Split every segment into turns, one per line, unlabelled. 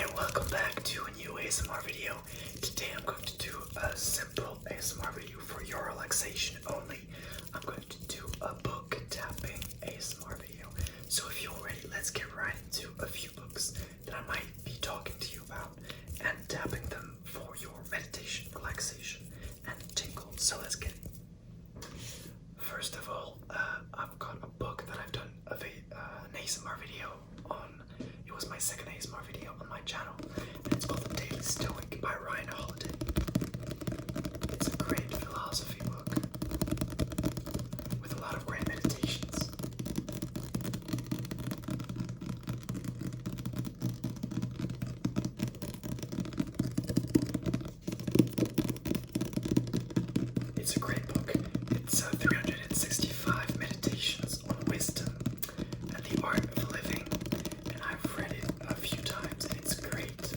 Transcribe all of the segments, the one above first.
and welcome back to a new ASMR video. Today I'm going to do a simple ASMR video for your relaxation only. I'm going to do a book tapping ASMR video. So if you're ready, let's get right into a few books that I might be talking to you about and tapping them for your meditation, relaxation, and tingles. So let's get it. First of all, I've got a book that I've done an ASMR video on. It was my second ASMR video on my channel, and it's called Daily Stoic by Raphi. It's a great philosophy book with a lot of great meditations. It's a great book. It's 365 meditations on wisdom and the art of living, and I've read it a few times and it's great.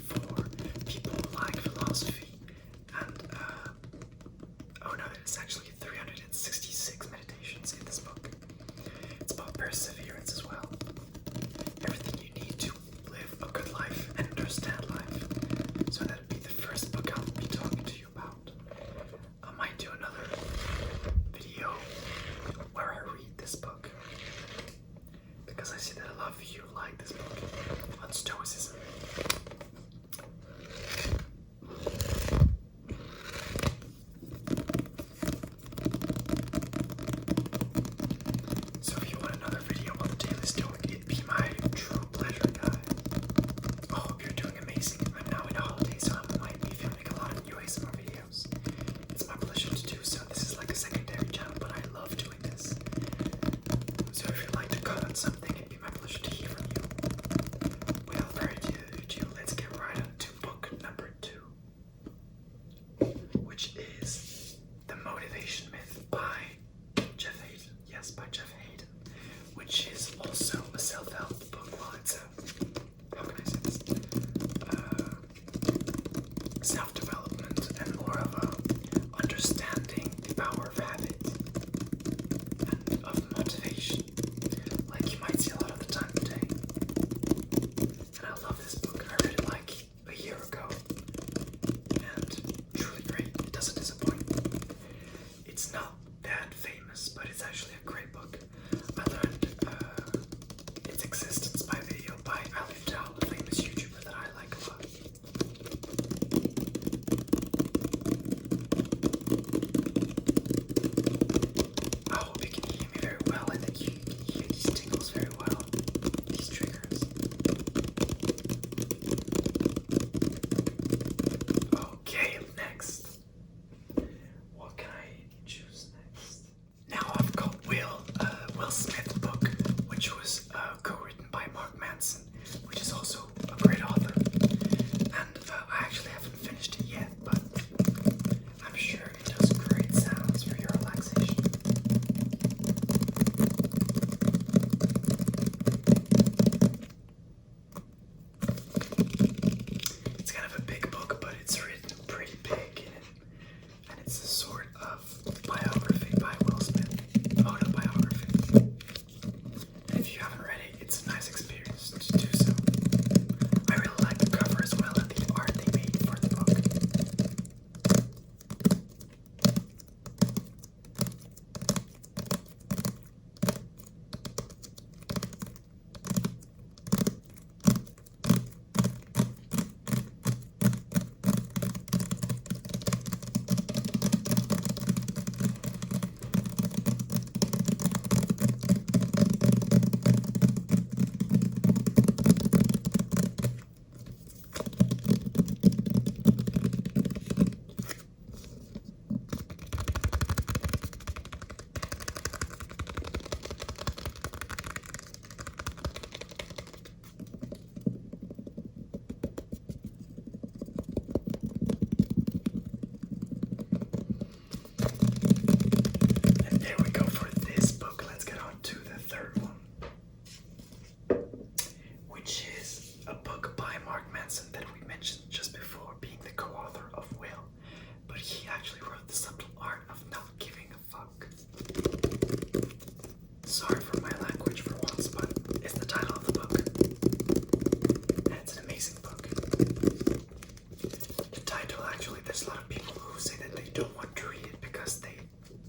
The title, actually, there's a lot of people who say that they don't want to read it because they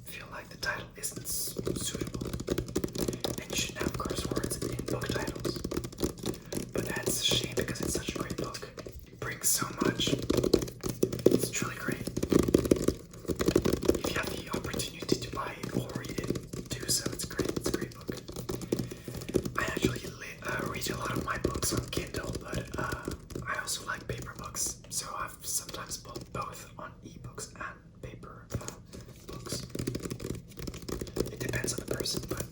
feel like the title isn't suitable. And you shouldn't have curse words in book titles. But that's a shame because it's such a great book. It brings so much. It's truly great. If you have the opportunity to buy it or read it, do so. It's great. It's a great book. I actually read a lot of my books on Kindle, but I also like paper books, so I've sometimes bought both on ebooks and paper books. It depends on the person, but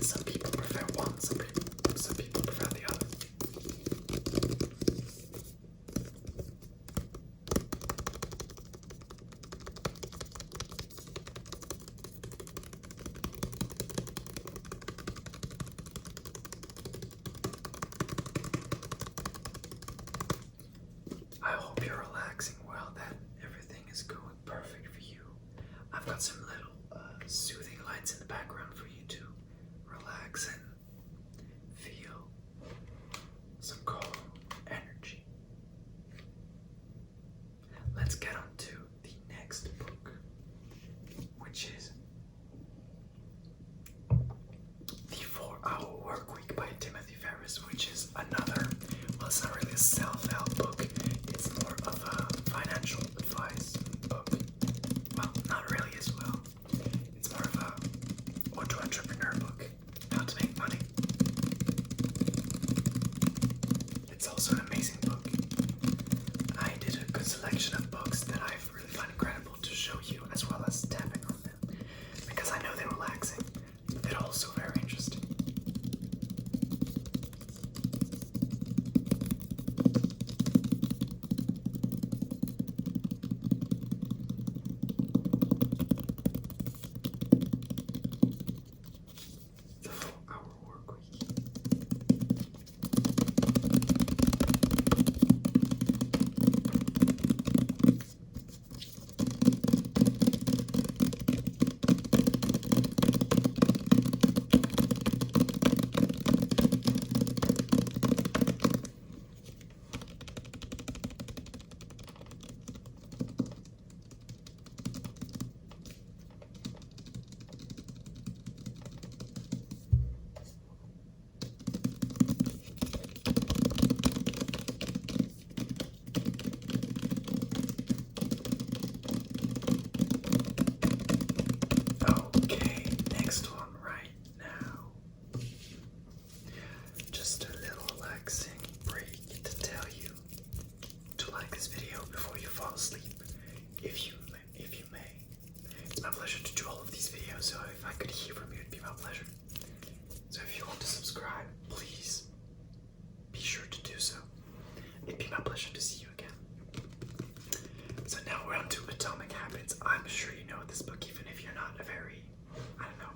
some people prefer one, some people prefer the other. I hope you're relaxing well, that everything is going perfect for you. I've got some little soothing lights in the background for you to relax and feel some calm energy. Let's get on to the next book, which is The 4-Hour Workweek by Timothy Ferriss, which is another, well, it's not really a self-help book, it's more of a financial advice book. Well, not really as well. It's more of a auto-entrepreneur book, how to make money. It's also an amazing book. I did a good selection of books that I really find incredible to show you, as well as tapping on them, because I know they're relaxing, but they're also very interesting. The 4-Hour Workweek. Okay, next one right now. Just a little relaxing break to tell you to like this video before you fall asleep, if you may. It's my pleasure to do all of these videos, so if I could hear from you, it'd be my pleasure. So if you want to subscribe, please be sure to do so. It'd be my pleasure to see you again. So now we're on to Atomic Habits. I'm sure you know this book, even if you're not a very, I don't know,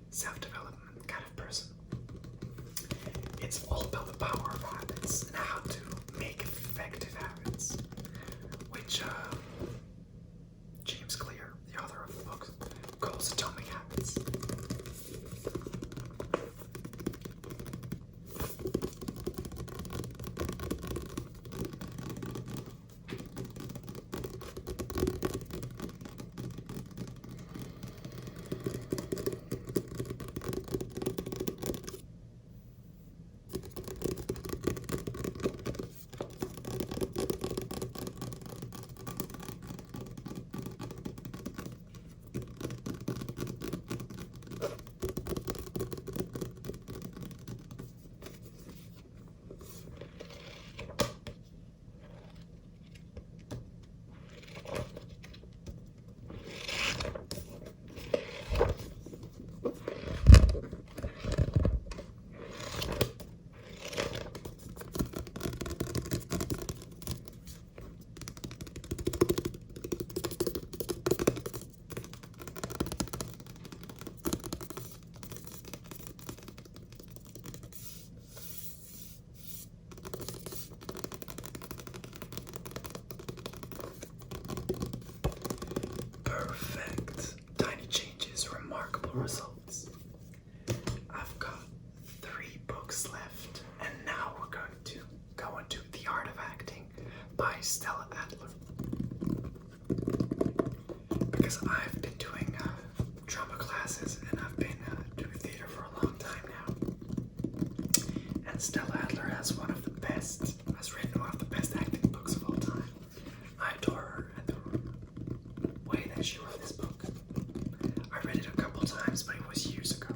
self-development kind of person. It's all about the power of habits and how to make effective habits, which James Clear, the author of the book, calls Atomic Habits. Results. I've got 3 books left, and now we're going to go into The Art of Acting by Stella Adler. Because I've been doing drama classes and I've been doing theater for a long time now. And Stella Adler has written one of the best acting books of all time. I adore her and the way that she wrote this book. I read it a couple times, but it was years ago.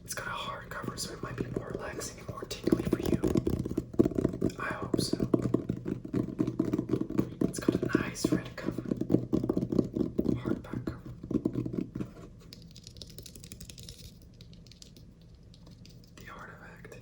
It's got a hardcover, so it might be more relaxing and more tingly for you. I hope so. It's got a nice red cover. Hardback cover. The Art of Acting.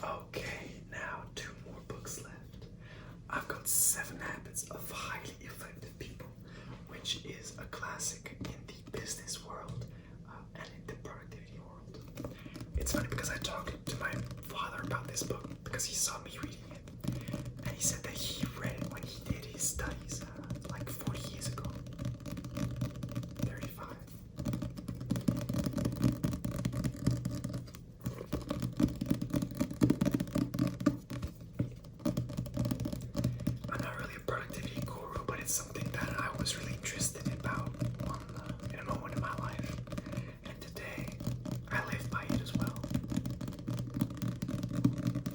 Okay, now 2 more books left. I've got 7 Habits of Highly Effective People, which is a classic in the business world and in the productivity world. It's funny because I talked to my father about this book because he saw me reading it, and he said that he read it when he did his studies like 40 years ago. 35. I'm not really a productivity guru, but it's something that I was really interested about in a moment in my life. And today, I live by it as well.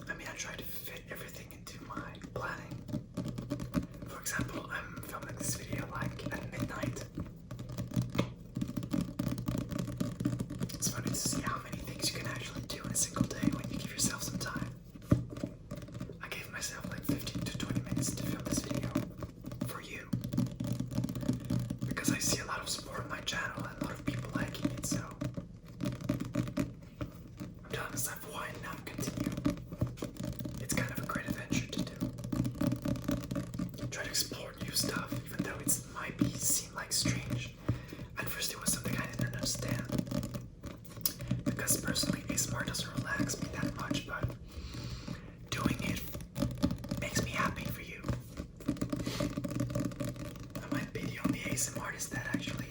I mean, I try to fit everything into my planning. For example, I'm filming this video like at midnight. It's funny to see how many things you can actually do in a single day when you give yourself some time. I gave myself like 15 to 20 minutes to film this video for you. Because I see a lot of support on my channel and a lot of people liking it, so I'm telling myself why not continue. It's kind of a great adventure to do. Try to explore new stuff, even though it might seem like strange. At first it was something I didn't understand. Because personally, ASMR doesn't relax me that much, but doing it makes me happy for you. I might be the only ASMR artist that actually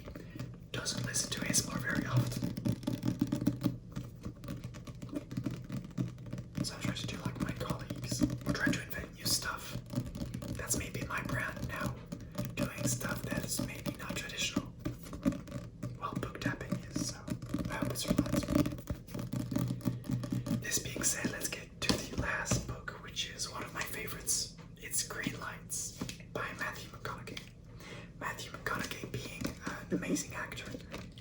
doesn't listen to ASMR very often. So I try to do like my colleagues, or try to invent new stuff. That's maybe my brand now, doing stuff that's maybe not traditional. Well, book tapping is, so I hope it's relaxed for you. This being said, let's get to the last book, which is one of my favorites. It's Green Lights by Matthew McConaughey. Matthew McConaughey being an amazing actor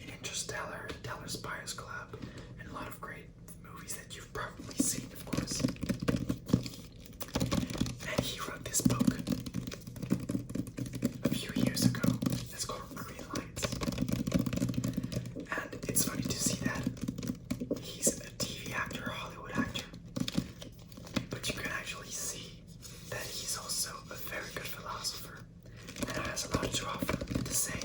in Interstellar, The Dallas Buyers Club, and a lot of great movies that you've probably seen, of course. And he wrote this book a few years ago that's called Green Lights. And it's funny to see that he's a TV actor, a Hollywood actor, but you can actually see that he's also a very good philosopher and has a lot to offer to say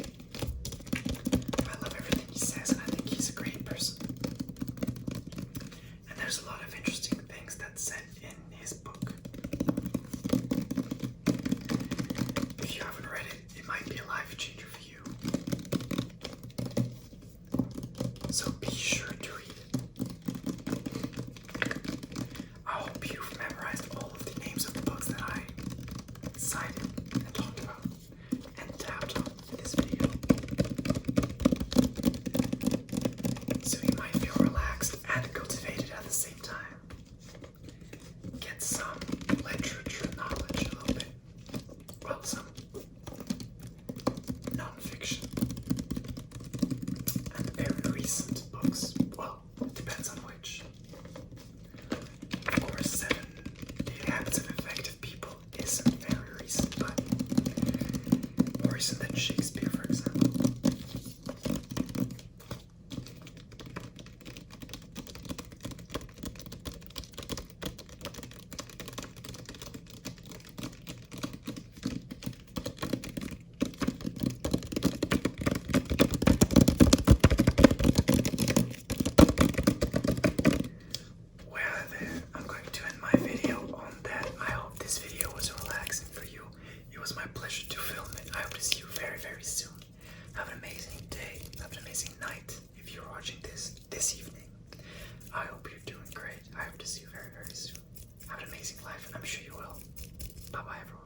Shakespeare, for example. Well then, I'm going to end my video on that. I hope this video was relaxing for you. It was my pleasure to film it. I hope to see you very, very soon. Have an amazing day. Have an amazing night if you're watching this evening. I hope you're doing great. I hope to see you very, very soon. Have an amazing life, and I'm sure you will. Bye-bye, everyone.